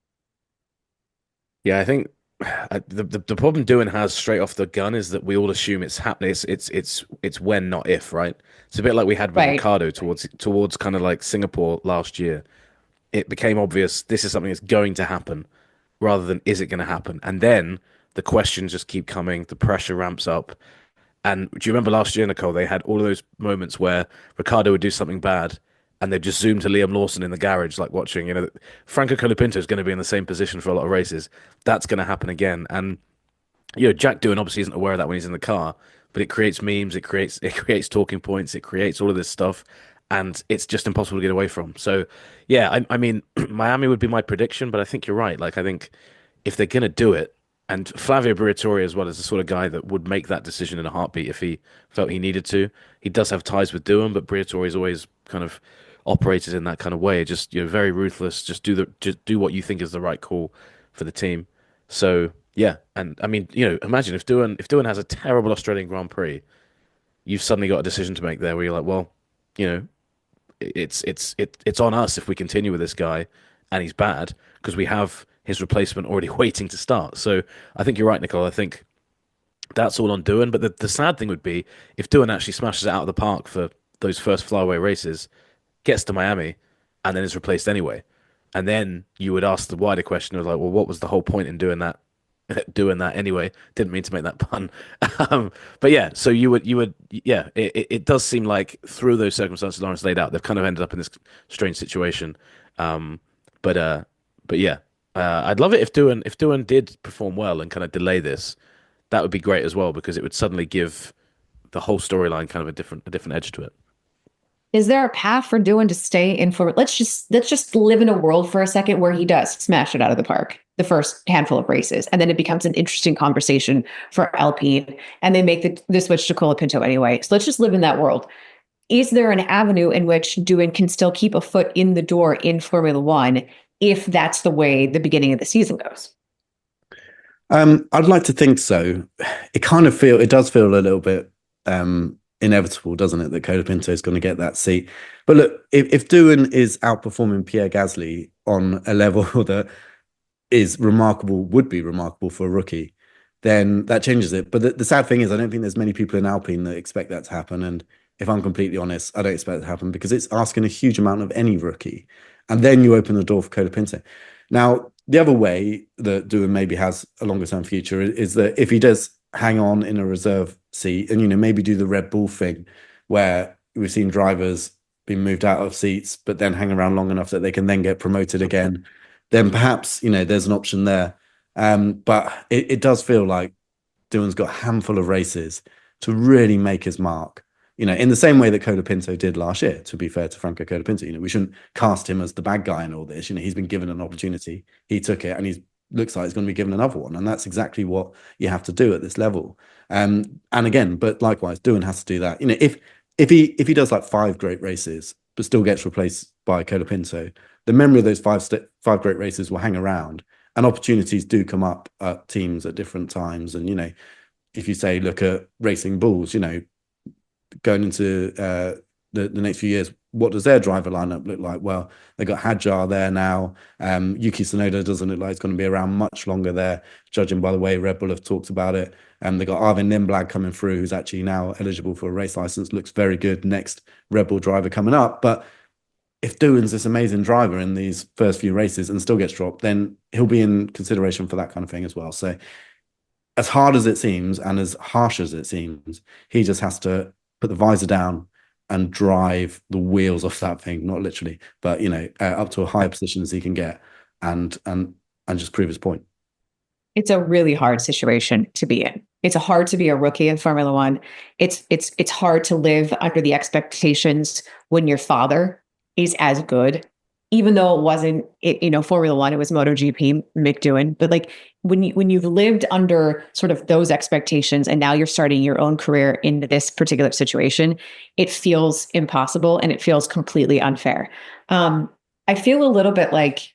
Yeah, I think the problem Doohan has straight off the gun is that we all assume it's happening. It's when, not if, right? It's a bit like we had with Ricardo towards kind of like Singapore last year. It became obvious this is something that's going to happen rather than is it going to happen? And then the questions just keep coming, the pressure ramps up. And do you remember last year, Nicole, they had all of those moments where Ricardo would do something bad and they'd just zoom to Liam Lawson in the garage, like watching, Franco Colapinto is going to be in the same position for a lot of races. That's going to happen again. And, Jack Doohan obviously isn't aware of that when he's in the car, but it creates memes, it creates talking points, it creates all of this stuff, and it's just impossible to get away from. So, yeah, I mean, Miami would be my prediction, but I think you're right. I think if they're going to do it, and Flavio Briatore as well is the sort of guy that would make that decision in a heartbeat if he felt he needed to. He does have ties with Doohan, but Briatore is always kind of operated in that kind of way. Just very ruthless. Just do what you think is the right call for the team. So yeah, and I mean, imagine if Doohan has a terrible Australian Grand Prix, you've suddenly got a decision to make there where you're like, well, it's on us if we continue with this guy and he's bad because we have his replacement already waiting to start. So I think you're right, Nicole. I think that's all on Doohan. But the sad thing would be if Doohan actually smashes it out of the park for those first flyaway races, gets to Miami, and then is replaced anyway. And then you would ask the wider question of well, what was the whole point in doing that? Doing that anyway. Didn't mean to make that pun. But yeah, so you would, yeah, it does seem like through those circumstances Laurence laid out, they've kind of ended up in this strange situation. But yeah, I'd love it if Doohan did perform well and kind of delay this. That would be great as well because it would suddenly give the whole storyline kind of a different edge to it. Is there a path for Doohan to stay in for? Let's just live in a world for a second where he does smash it out of the park the first handful of races, and then it becomes an interesting conversation for Alpine, and they make the switch to Colapinto anyway. So let's just live in that world. Is there an avenue in which Doohan can still keep a foot in the door in Formula One if that's the way the beginning of the season goes? I'd like to think so. It does feel a little bit inevitable, doesn't it, that Colapinto is going to get that seat. But look, if Doohan is outperforming Pierre Gasly on a level that is would be remarkable for a rookie, then that changes it. But the sad thing is, I don't think there's many people in Alpine that expect that to happen. And if I'm completely honest, I don't expect it to happen because it's asking a huge amount of any rookie. And then you open the door for Colapinto. Now, the other way that Doohan maybe has a longer term future is that if he does hang on in a reserve seat and, maybe do the Red Bull thing where we've seen drivers being moved out of seats, but then hang around long enough that they can then get promoted again, then perhaps, there's an option there. But it does feel like Doohan's got a handful of races to really make his mark. In the same way that Colapinto did last year, to be fair to Franco Colapinto, we shouldn't cast him as the bad guy in all this. He's been given an opportunity, he took it, and he looks like he's going to be given another one. And that's exactly what you have to do at this level. And again, but likewise, Doohan has to do that. If he does like 5 great races, but still gets replaced by Colapinto, the memory of those 5 great races will hang around, and opportunities do come up at teams at different times. And, if you look at Racing Bulls, going into the next few years, what does their driver lineup look like? Well, they got Hadjar there now. Yuki Tsunoda doesn't look like it's going to be around much longer there, judging by the way Red Bull have talked about it. They got Arvin Lindblad coming through, who's actually now eligible for a race license. Looks very good. Next Red Bull driver coming up. But if Doohan's this amazing driver in these first few races and still gets dropped, then he'll be in consideration for that kind of thing as well. So as hard as it seems and as harsh as it seems, he just has to put the visor down and drive the wheels off that thing, not literally, but up to a higher position as he can get, and just prove his point. It's a really hard situation to be in. It's hard to be a rookie in Formula One. It's hard to live under the expectations when your father is as good, even though it wasn't, Formula One, it was MotoGP, Mick Doohan. But like when you've lived under sort of those expectations and now you're starting your own career in this particular situation, it feels impossible and it feels completely unfair. I feel a little bit like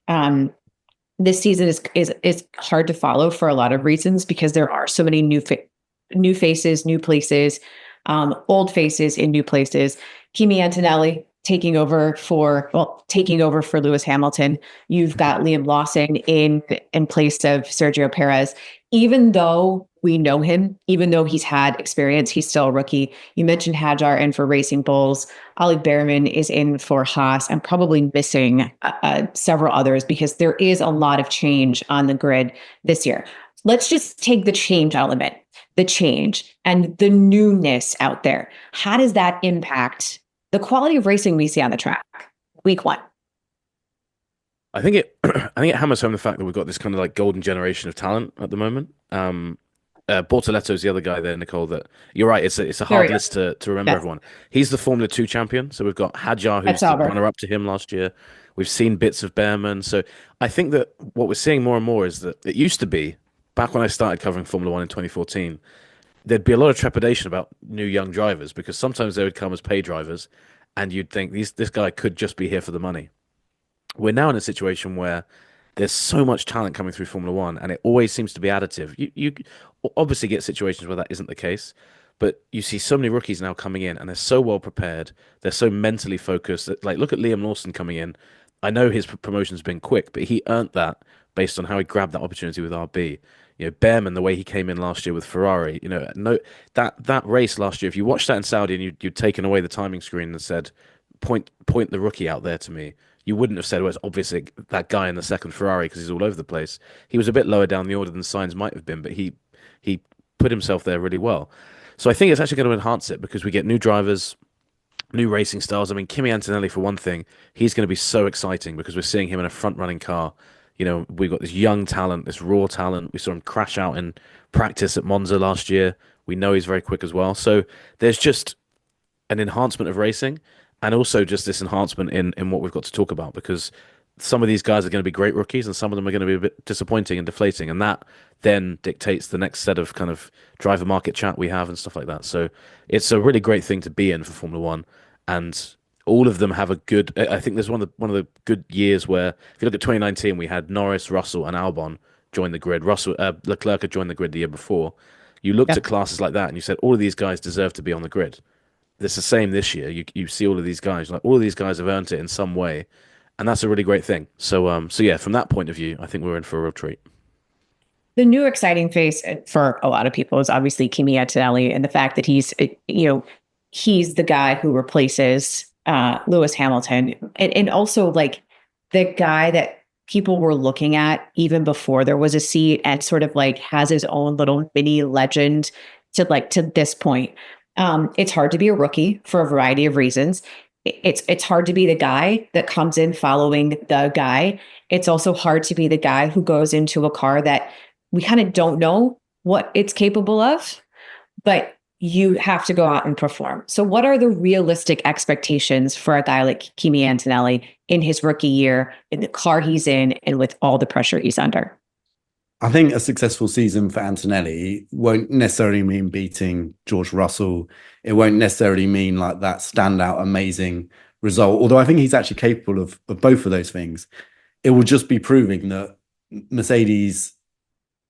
this season is hard to follow for a lot of reasons because there are so many new faces, new places, old faces in new places. Kimi Antonelli taking over for Lewis Hamilton. You've got Liam Lawson in place of Sergio Perez. Even though we know him, even though he's had experience, he's still a rookie. You mentioned Hadjar in for Racing Bulls. Ollie Behrman is in for Haas. I'm probably missing several others because there is a lot of change on the grid this year. Let's just take the change element, the change and the newness out there. How does that impact the quality of racing we see on the track week one? I think it hammers home the fact that we've got this kind of like golden generation of talent at the moment. Bortoletto is the other guy there, Nicole. That you're right. It's a hard list to remember everyone. He's the Formula 2 champion. So we've got Hadjar, who's the runner-up to him last year. We've seen bits of Behrman. So I think that what we're seeing more and more is that it used to be, back when I started covering Formula 1 in 2014, there'd be a lot of trepidation about new young drivers because sometimes they would come as pay drivers and you'd think this guy could just be here for the money. We're now in a situation where there's so much talent coming through Formula One and it always seems to be additive. You obviously get situations where that isn't the case, but you see so many rookies now coming in and they're so well prepared. They're so mentally focused. Like, look at Liam Lawson coming in. I know his promotion's been quick, but he earned that based on how he grabbed that opportunity with RB. Behrman, the way he came in last year with Ferrari, that race last year, if you watched that in Saudi and you'd taken away the timing screen and said, point the rookie out there to me, you wouldn't have said, well, it's obviously that guy in the second Ferrari because he's all over the place. He was a bit lower down the order than Sainz might have been, but he put himself there really well. So I think it's actually going to enhance it because we get new drivers, new racing styles. I mean, Kimi Antonelli, for one thing, he's going to be so exciting because we're seeing him in a front-running car. We've got this young talent, this raw talent. We saw him crash out in practice at Monza last year. We know he's very quick as well. So there's just an enhancement of racing and also just this enhancement in what we've got to talk about because some of these guys are going to be great rookies and some of them are going to be a bit disappointing and deflating. And that then dictates the next set of kind of driver market chat we have and stuff like that. So it's a really great thing to be in for Formula One. And all of them have a good. I think there's one of the good years where, if you look at 2019, we had Norris, Russell, and Albon join the grid. Leclerc had joined the grid the year before. You looked at classes like that, and you said all of these guys deserve to be on the grid. It's the same this year. You see all of these guys, like all of these guys have earned it in some way, and that's a really great thing. So yeah, from that point of view, I think we're in for a real treat. The new exciting face for a lot of people is obviously Kimi Antonelli, and the fact that he's the guy who replaces Lewis Hamilton, and also like the guy that people were looking at even before there was a seat and sort of like has his own little mini legend to this point. It's hard to be a rookie for a variety of reasons. It's hard to be the guy that comes in following the guy. It's also hard to be the guy who goes into a car that we kind of don't know what it's capable of, but you have to go out and perform. So what are the realistic expectations for a guy like Kimi Antonelli in his rookie year, in the car he's in, and with all the pressure he's under? I think a successful season for Antonelli won't necessarily mean beating George Russell. It won't necessarily mean like that standout, amazing result. Although I think he's actually capable of both of those things. It will just be proving that Mercedes'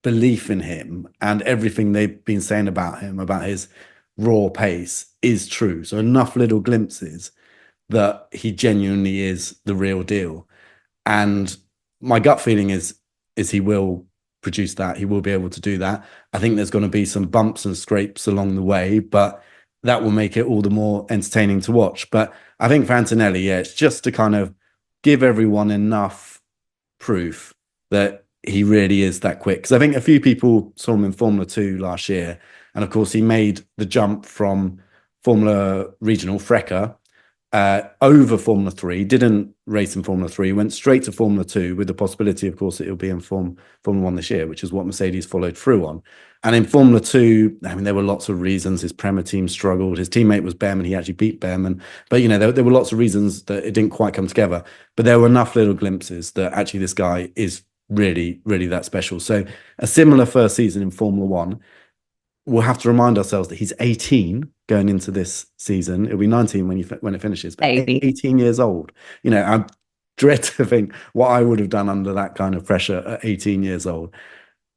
belief in him and everything they've been saying about him, about his raw pace, is true. So enough little glimpses that he genuinely is the real deal. And my gut feeling is he will produce that. He will be able to do that. I think there's going to be some bumps and scrapes along the way, but that will make it all the more entertaining to watch. But I think for Antonelli, yeah, it's just to kind of give everyone enough proof that he really is that quick. Because I think a few people saw him in Formula 2 last year. And of course, he made the jump from Formula Regional Freca over Formula 3, didn't race in Formula 3, went straight to Formula 2 with the possibility, of course, that it'll be in Formula 1 this year, which is what Mercedes followed through on. And in Formula 2, I mean, there were lots of reasons. His Prema team struggled. His teammate was Behm, and he actually beat Behm. But, you know, there were lots of reasons that it didn't quite come together. But there were enough little glimpses that actually this guy is really, really that special. So a similar first season in Formula 1, we'll have to remind ourselves that he's 18 going into this season. It'll be 19 when it finishes. But 18 years old. You know, I dread to think what I would have done under that kind of pressure at 18 years old.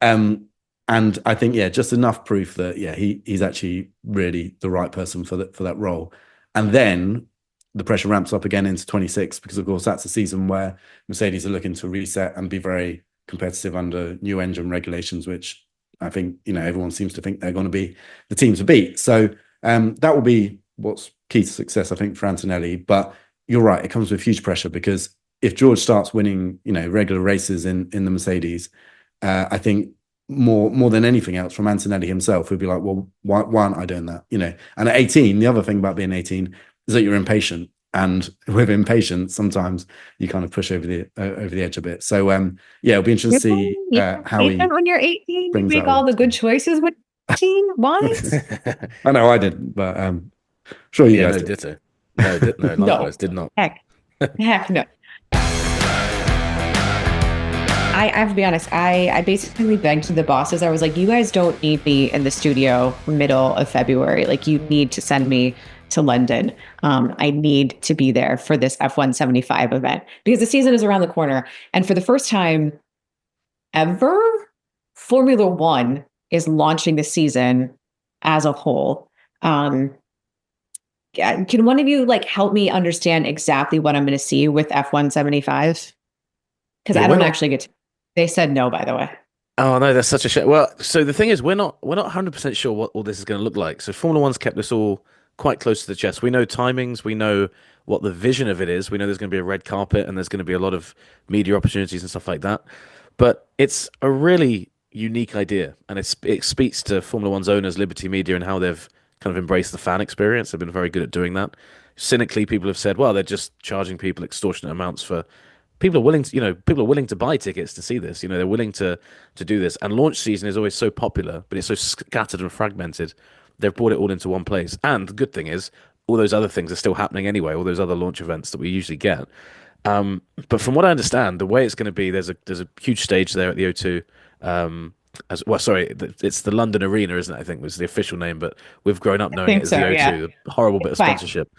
And I think, yeah, just enough proof that, yeah, he's actually really the right person for that role. And then the pressure ramps up again into 26, because, of course, that's a season where Mercedes are looking to reset and be very competitive under new engine regulations, which I think, you know, everyone seems to think they're going to be the team to beat. So that will be what's key to success, I think, for Antonelli. But you're right, it comes with huge pressure, because if George starts winning, you know, regular races in the Mercedes, I think more than anything else from Antonelli himself, he'll be like, well, why aren't I doing that? You know, and at 18, the other thing about being 18 is that you're impatient. And with impatience, sometimes you kind of push over the edge a bit. So yeah, it'll be interesting to see how he when you're 18, you make all the good choices with 18. What? I know I didn't, but sure you guys did. No, likewise, did not. Heck no. I have to be honest, I basically begged the bosses. I was like, you guys don't need me in the studio middle of February. Like, you need to send me to London. I need to be there for this F175 event, because the season is around the corner. And for the first time ever, Formula One is launching the season as a whole. Can one of you help me understand exactly what I'm going to see with F175? Because I don't actually get to. They said no, by the way. Oh no, that's such a shame. Well, so the thing is, we're not 100% sure what all this is going to look like. So Formula One's kept this all quite close to the chest. We know timings, we know what the vision of it is. We know there's going to be a red carpet and there's going to be a lot of media opportunities and stuff like that. But it's a really unique idea, and it speaks to Formula One's owners, Liberty Media, and how they've kind of embraced the fan experience. They've been very good at doing that. Cynically, people have said, well, they're just charging people extortionate amounts for. People are willing to buy tickets to see this. You know, they're willing to do this. And launch season is always so popular, but it's so scattered and fragmented. They've brought it all into one place. And the good thing is, all those other things are still happening anyway. All those other launch events that we usually get. But from what I understand, the way it's going to be, there's a huge stage there at the O2. It's the London Arena, isn't it? I think was the official name, but we've grown up knowing it as the O2. Yeah. A horrible bit of sponsorship.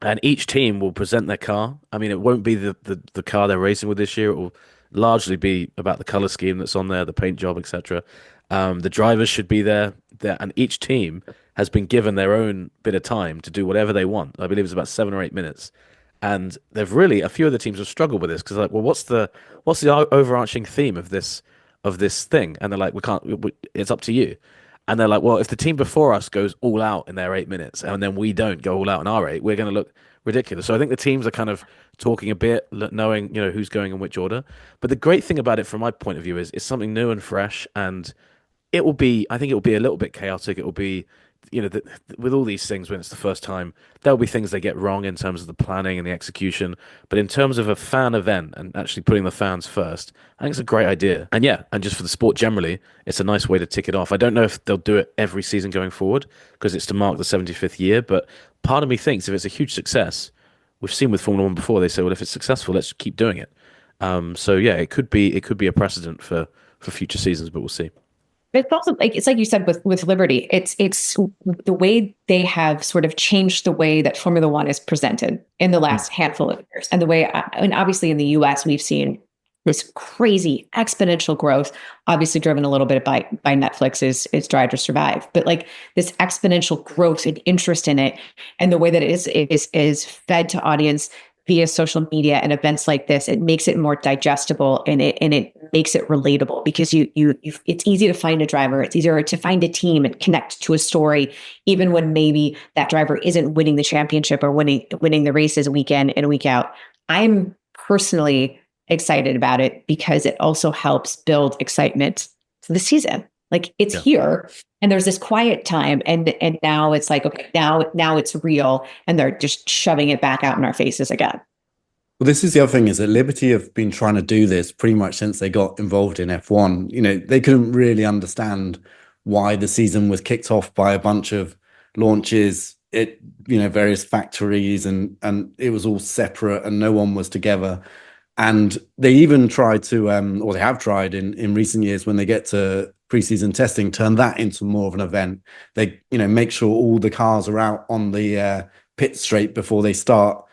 And each team will present their car. I mean, it won't be the car they're racing with this year. It will largely be about the color scheme that's on there, the paint job, etc. The drivers should be there, and each team has been given their own bit of time to do whatever they want. I believe it's about 7 or 8 minutes, and a few of the teams have struggled with this because well, what's the overarching theme of this thing? And they're like, it's up to you. And they're like, well, if the team before us goes all out in their 8 minutes and then we don't go all out in our 8, we're going to look ridiculous. So I think the teams are kind of talking a bit, knowing, who's going in which order. But the great thing about it from my point of view is it's something new and fresh, and I think it will be a little bit chaotic. It will be, with all these things, when it's the first time, there'll be things they get wrong in terms of the planning and the execution. But in terms of a fan event and actually putting the fans first, I think it's a great idea. And yeah, and just for the sport generally, it's a nice way to tick it off. I don't know if they'll do it every season going forward because it's to mark the 75th year. But part of me thinks if it's a huge success, we've seen with Formula One before, they say, well, if it's successful, let's keep doing it. So yeah, it could be a precedent for future seasons, but we'll see. It's also it's like you said with Liberty. It's the way they have sort of changed the way that Formula One is presented in the last handful of years, and the way, and obviously in the US we've seen this crazy exponential growth, obviously driven a little bit by Netflix is Drive to Survive, but like this exponential growth and interest in it, and the way that it is fed to audience via social media and events like this, it makes it more digestible, and it makes it relatable, because it's easy to find a driver, it's easier to find a team and connect to a story, even when maybe that driver isn't winning the championship or winning the races week in and week out. I'm personally excited about it because it also helps build excitement for the season. Like, it's here, and there's this quiet time, and now it's like, okay, now it's real, and they're just shoving it back out in our faces again. Well, this is the other thing, is that Liberty have been trying to do this pretty much since they got involved in F1. You know, they couldn't really understand why the season was kicked off by a bunch of launches at, you know, various factories, and it was all separate and no one was together. And they even tried to, or they have tried in recent years, when they get to preseason testing, turn that into more of an event. They, you know, make sure all the cars are out on the pit straight before they start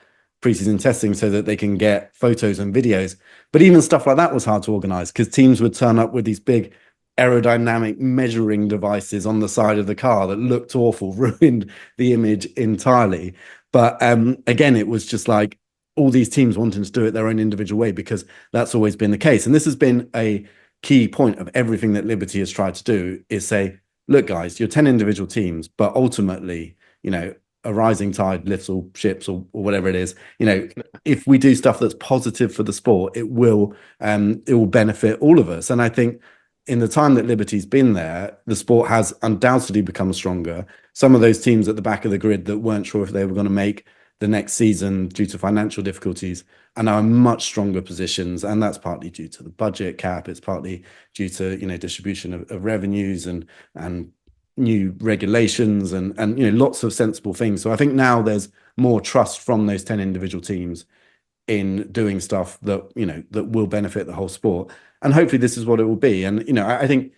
preseason testing, so that they can get photos and videos. But even stuff like that was hard to organize, because teams would turn up with these big aerodynamic measuring devices on the side of the car that looked awful, ruined the image entirely. But again, it was just like all these teams wanting to do it their own individual way, because that's always been the case. And this has been a key point of everything that Liberty has tried to do, is say, look, guys, you're 10 individual teams, but ultimately, you know, a rising tide lifts all ships, or whatever it is. You know, if we do stuff that's positive for the sport, it will benefit all of us. And I think in the time that Liberty's been there, the sport has undoubtedly become stronger. Some of those teams at the back of the grid that weren't sure if they were going to make the next season due to financial difficulties are now in much stronger positions, and that's partly due to the budget cap. It's partly due to, you know, distribution of revenues and new regulations and you know, lots of sensible things. So I think now there's more trust from those 10 individual teams in doing stuff that, you know, that will benefit the whole sport. And hopefully this is what it will be. And, you know, I think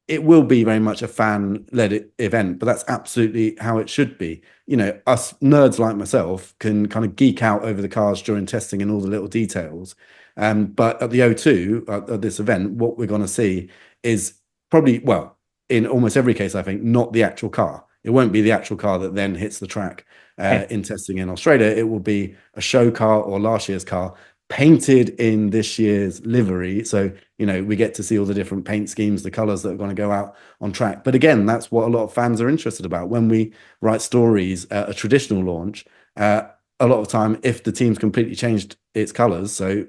it will be very much a fan-led event, but that's absolutely how it should be. You know, us nerds like myself can kind of geek out over the cars during testing and all the little details. But at the O2, at this event, what we're going to see is probably, well, in almost every case, I think, not the actual car. It won't be the actual car that then hits the track in testing in Australia. It will be a show car or last year's car painted in this year's livery. So, you know, we get to see all the different paint schemes, the colors that are going to go out on track. But again, that's what a lot of fans are interested about. When we write stories at a traditional launch, a lot of time, if the team's completely changed its colors, so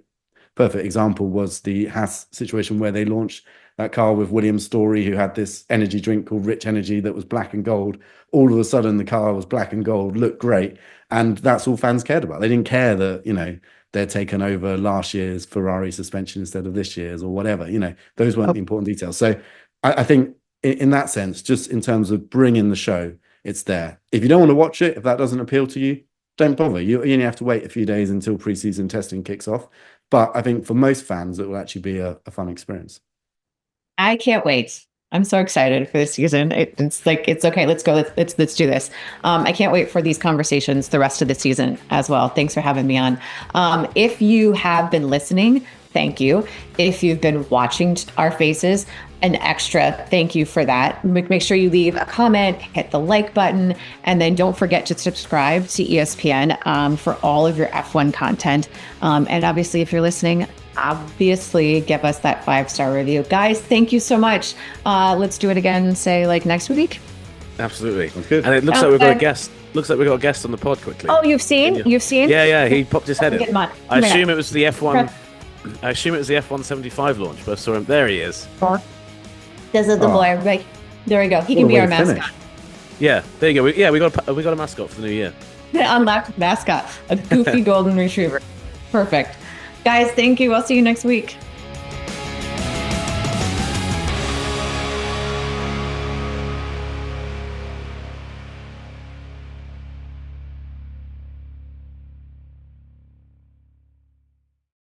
perfect example was the Haas situation where they launched that car with William Story, who had this energy drink called Rich Energy that was black and gold. All of a sudden, the car was black and gold, looked great. And that's all fans cared about. They didn't care that, you know, they're taken over last year's Ferrari suspension instead of this year's or whatever. You know, those weren't the important details. So I think in that sense, just in terms of bringing the show, it's there. If you don't want to watch it, if that doesn't appeal to you, don't bother. You only have to wait a few days until preseason testing kicks off. But I think for most fans, it will actually be a fun experience. I can't wait. I'm so excited for this season. It's like, it's okay. Let's go. Let's do this. I can't wait for these conversations the rest of the season as well. Thanks for having me on. If you have been listening, thank you. If you've been watching our faces, an extra thank you for that. Make sure you leave a comment, hit the like button, and then don't forget to subscribe to ESPN for all of your F1 content. And obviously, if you're listening, obviously give us that 5-star review. Guys, thank you so much. Let's do it again, say like next week. Absolutely. That's good. And it looks like we've got a guest. Looks like we've got a guest on the pod quickly. Oh, you've seen? You've seen? Yeah, he popped his head in. I assume it was the F1. I assume it was the F1 75 launch, but I saw him. There he is. This is the boy. Right. There we go. He can be our mascot. Yeah, there you go. We got a mascot for the new year. Unlocked mascot, a goofy golden retriever. Perfect. Guys, thank you. I'll see you next week.